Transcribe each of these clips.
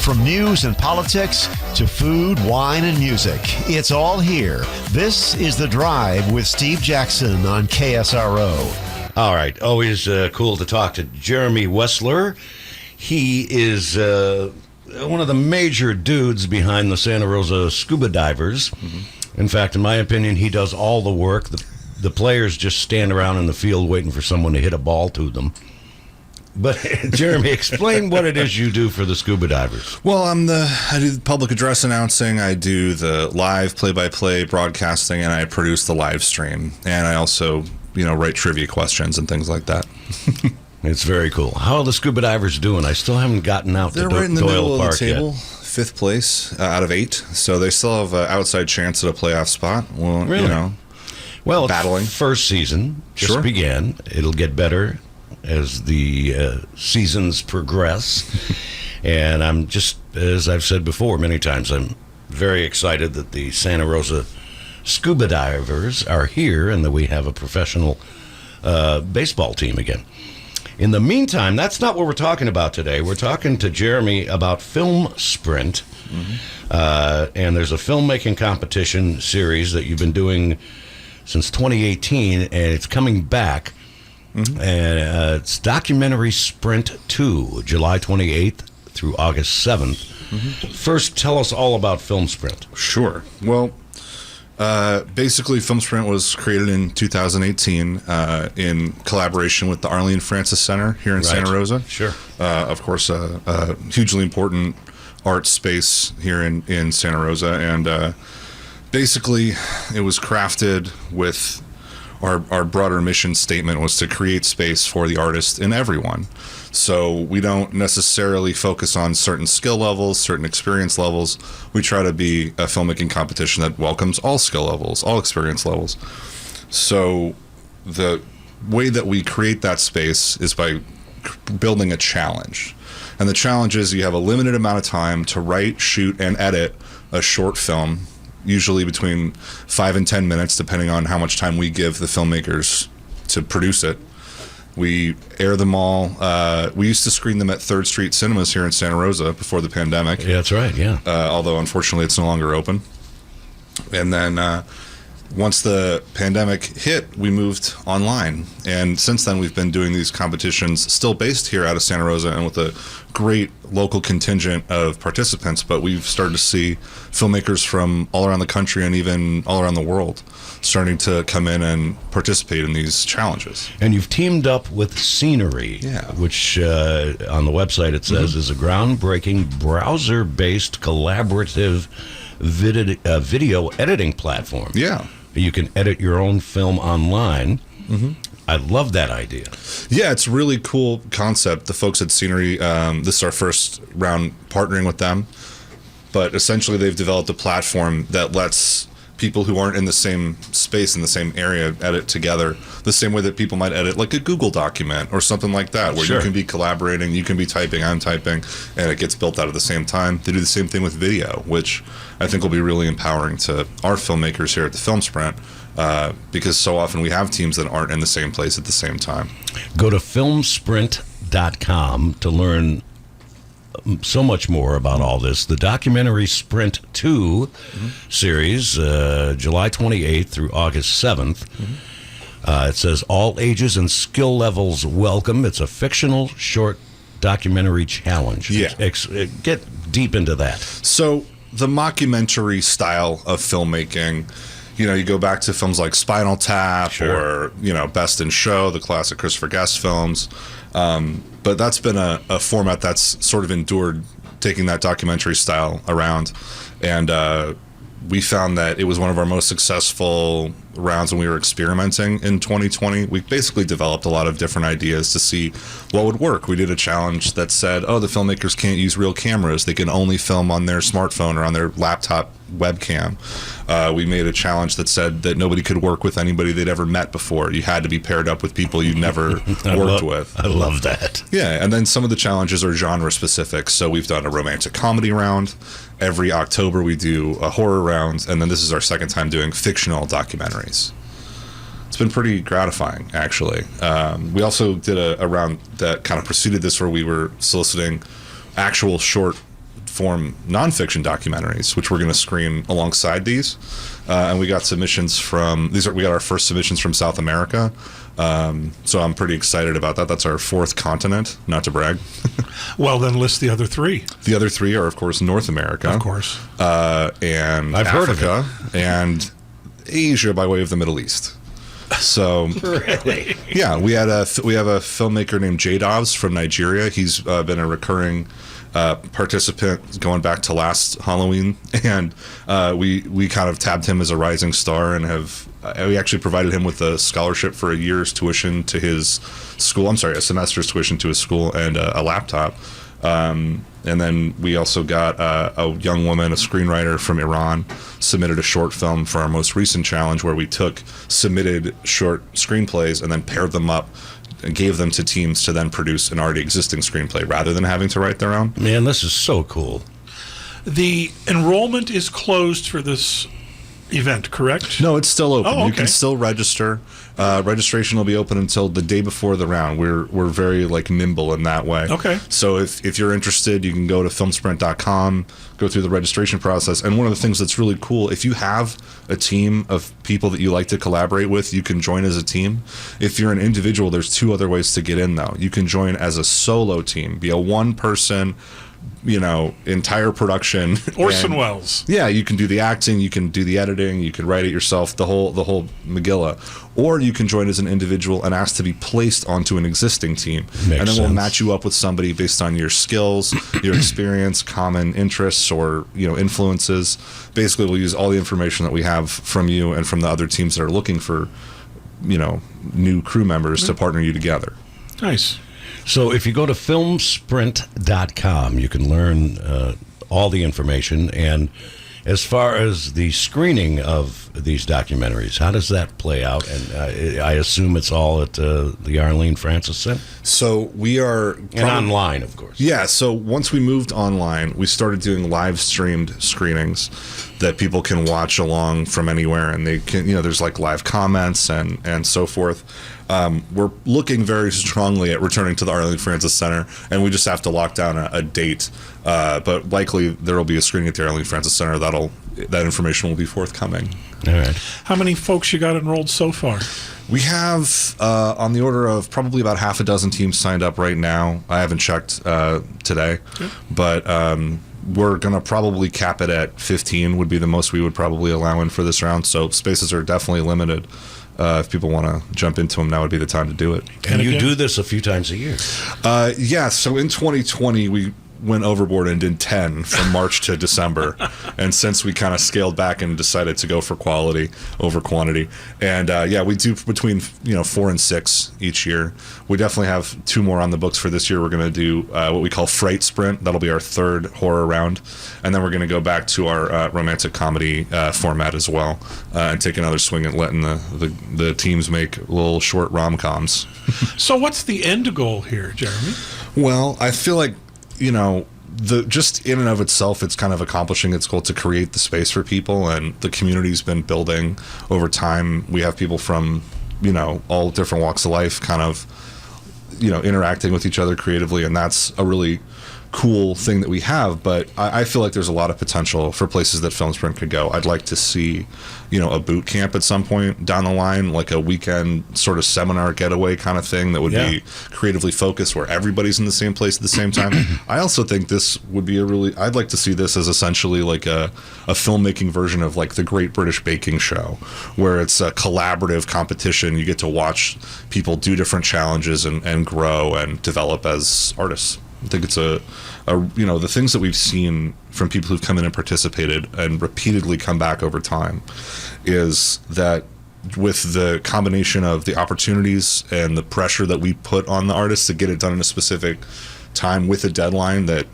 From news and politics to food, wine, and music, it's all here. This is The Drive with Steve Jaxon on KSRO. All right. Always cool to talk to Jeremy Wesler. He is one of the major dudes behind the Santa Rosa Scuba Divers. Mm-hmm. In fact, in my opinion, he does all the work. The players just stand around in the field waiting for someone to hit a ball to them. But Jeremy, explain what it is you do for the scuba divers. Well, I do the public address announcing, I do the live play-by-play broadcasting, and I produce the live stream. And I also, write trivia questions and things like that. It's very cool. How are the scuba divers doing? I still haven't gotten out to Doyle Park yet. They're right in the middle of the table, 5th place out of 8. So they still have an outside chance at a playoff spot. Well, really? Well, battling. First season just began. It'll get better as the seasons progress. And I'm just, as I've said before many times, I'm very excited that the Santa Rosa Scuba Divers are here and that we have a professional baseball team again. In the meantime, that's not what we're talking about today. We're talking to Jeremy about Film Sprint. Mm-hmm. And there's a filmmaking competition series that you've been doing since 2018, and it's coming back. Mm-hmm. And it's Documentary Sprint 2, July 28th through August 7th. Mm-hmm. First, tell us all about Film Sprint. Sure. Well, basically, Film Sprint was created in 2018 in collaboration with the Arlene Francis Center here in Santa Rosa. Sure. Of course, a hugely important art space here in Santa Rosa. And basically, it was crafted with our broader mission statement was to create space for the artist and everyone. So we don't necessarily focus on certain skill levels, certain experience levels. We try to be a filmmaking competition that welcomes all skill levels, all experience levels. So the way that we create that space is by building a challenge. And the challenge is you have a limited amount of time to write, shoot, and edit a short film, usually between 5 and 10 minutes, depending on how much time we give the filmmakers to produce it. We air them all. We used to screen them at 3rd Street Cinemas here in Santa Rosa before the pandemic. Yeah, that's right, yeah. Although, unfortunately, it's no longer open. And then once the pandemic hit, we moved online. And since then, we've been doing these competitions, still based here out of Santa Rosa and with a great local contingent of participants. But we've started to see filmmakers from all around the country and even all around the world starting to come in and participate in these challenges. And you've teamed up with Scenery, which on the website it says is a groundbreaking browser-based collaborative video editing platform. Yeah. You can edit your own film online. Mm-hmm. I love that idea. Yeah, it's a really cool concept. The folks at Scenery, this is our first round partnering with them, but essentially they've developed a platform that lets people who aren't in the same space, in the same area, edit together the same way that people might edit like a Google document or something like that, where you can be collaborating, you can be typing, I'm typing, and it gets built out at the same time. They do the same thing with video, which I think will be really empowering to our filmmakers here at the Film Sprint, because so often we have teams that aren't in the same place at the same time. Go to filmsprint.com to learn so much more about all this. The Documentary Sprint 2 series, July 28th through August 7th. It says all ages and skill levels welcome. It's a fictional short documentary challenge. Yeah. Get deep into that. So the mockumentary style of filmmaking, you go back to films like Spinal Tap or, Best in Show, the classic Christopher Guest films. But that's been a format that's sort of endured, taking that documentary style around. And we found that it was one of our most successful rounds when we were experimenting in 2020. We basically developed a lot of different ideas to see what would work. We did a challenge that said, the filmmakers can't use real cameras. They can only film on their smartphone or on their laptop webcam. We made a challenge that said that nobody could work with anybody they'd ever met before. You had to be paired up with people you never worked with. I love that. Yeah, and then some of the challenges are genre specific. So we've done a romantic comedy round. Every October we do a horror round, and then this is our second time doing fictional documentaries. It's been pretty gratifying, actually. We also did a round that kind of preceded this where we were soliciting actual short form nonfiction documentaries, which we're going to screen alongside these. And we got submissions from we got our first submissions from South America. So I'm pretty excited about that. That's our fourth continent, not to brag. Well, then list the other three. The other three are, of course, North America. Of course. And I've heard of Africa, and Asia by way of the Middle East. So, Really? yeah, we have a filmmaker named Jadovs from Nigeria. He's been a recurring participant going back to last Halloween, and we kind of tabbed him as a rising star, and we actually provided him with a scholarship for a year's tuition to his school. I'm sorry, a semester's tuition to his school and a laptop. And then we also got a young woman, a screenwriter from Iran, submitted a short film for our most recent challenge, where we took submitted short screenplays and then paired them up and gave them to teams to then produce an already existing screenplay rather than having to write their own. Man, this is so cool. The enrollment is closed for this event, correct? No, it's still open. Oh, okay. You can still register. Registration will be open until the day before the round. We're very nimble in that way. Okay. So if you're interested, you can go to filmsprint.com, go through the registration process. And one of the things that's really cool, if you have a team of people that you like to collaborate with, you can join as a team. If you're an individual, there's two other ways to get in, though. You can join as a solo team, be a one-person, entire production. Orson Welles. Yeah, you can do the acting, you can do the editing, you can write it yourself, the whole Megillah. Or you can join as an individual and ask to be placed onto an existing team. Makes and then we'll sense. match you up with somebody based on your skills, your experience, common interests, or influences. Basically, we'll use all the information that we have from you and from the other teams that are looking for new crew members to partner you together. Nice. So if you go to filmsprint.com, you can learn all the information. And as far as the screening of these documentaries, how does that play out? And I assume it's all at the Arlene Francis Center? So we are... And online, of course. Yeah, so once we moved online, we started doing live streamed screenings that people can watch along from anywhere, and they can, there's live comments and so forth. We're looking very strongly at returning to the Arlene Francis Center, and we just have to lock down a date. But likely there will be a screening at the Arlene Francis Center. That information will be forthcoming. All right. How many folks you got enrolled so far? We have on the order of probably about half a dozen teams signed up right now. I haven't checked today, but we're going to probably cap it at 15 would be the most we would probably allow in for this round. So spaces are definitely limited. If people want to jump into them, now would be the time to do it. And you again? do this a few times a year. Yeah, so in 2020, we went overboard and did 10 from March to December. And since we kind of scaled back and decided to go for quality over quantity. And we do between 4 and 6 each year. We definitely have 2 more on the books for this year. We're going to do what we call Fright Sprint. That'll be our 3rd horror round. And then we're going to go back to our romantic comedy format as well, and take another swing at letting the teams make little short rom-coms. So what's the end goal here, Jeremy? Well, I feel like just in and of itself, it's kind of accomplishing its goal to create the space for people, and the community's been building over time. We have people from, all different walks of life kind of, interacting with each other creatively, and that's a really cool thing that we have. But I feel like there's a lot of potential for places that Filmsprint could go. I'd like to see, a boot camp at some point down the line, like a weekend sort of seminar getaway kind of thing that would be creatively focused, where everybody's in the same place at the same time. I also think this would be I'd like to see this as essentially like a filmmaking version of the Great British Baking Show, where it's a collaborative competition. You get to watch people do different challenges and grow and develop as artists. I think it's the things that we've seen from people who've come in and participated and repeatedly come back over time is that with the combination of the opportunities and the pressure that we put on the artists to get it done in a specific time with a deadline that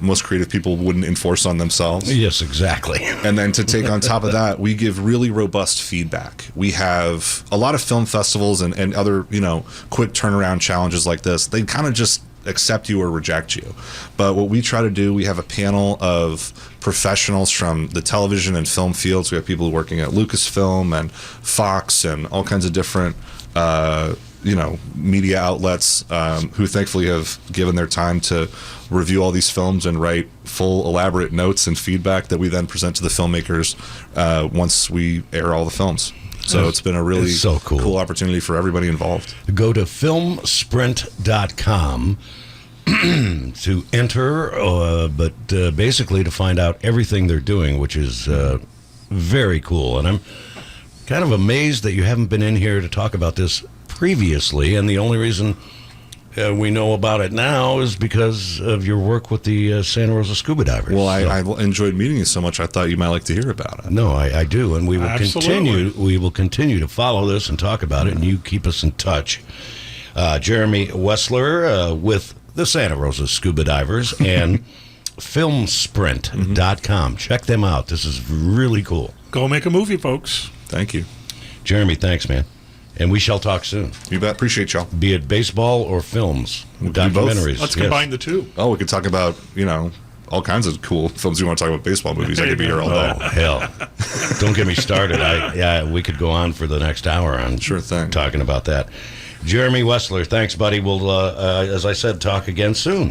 most creative people wouldn't enforce on themselves. Yes, exactly. And then to take on top of that, we give really robust feedback. We have a lot of film festivals and other quick turnaround challenges like this. They kind of just accept you or reject you. But what we try to do, we have a panel of professionals from the television and film fields. We have people working at Lucasfilm and Fox and all kinds of different media outlets who thankfully have given their time to review all these films and write full elaborate notes and feedback that we then present to the filmmakers once we air all the films. So it's been a really so cool opportunity for everybody involved. Go to filmsprint.com to enter, but basically to find out everything they're doing, which is very cool. And I'm kind of amazed that you haven't been in here to talk about this previously, and the only reason we know about it now is because of your work with the Santa Rosa Scuba Divers. Well, I enjoyed meeting you so much. I thought you might like to hear about it. No, I do, and we will Absolutely. continue. We will continue to follow this and talk about it, and you keep us in touch. Jeremy Wesler with the Santa Rosa Scuba Divers and filmsprint.com. Check them out. This is really cool. Go make a movie, folks. Thank you. Jeremy, thanks, man. And we shall talk soon. You bet. Appreciate y'all. Be it baseball or films, We can do both. documentaries. Let's yes. combine the two. Oh, we could talk about, all kinds of cool films. You want to talk about baseball movies? I could be here all day. Oh, hell. Don't get me started. We could go on for the next hour on Sure thing. talking about that. Jeremy Wesler, thanks, buddy. We'll, as I said, talk again soon.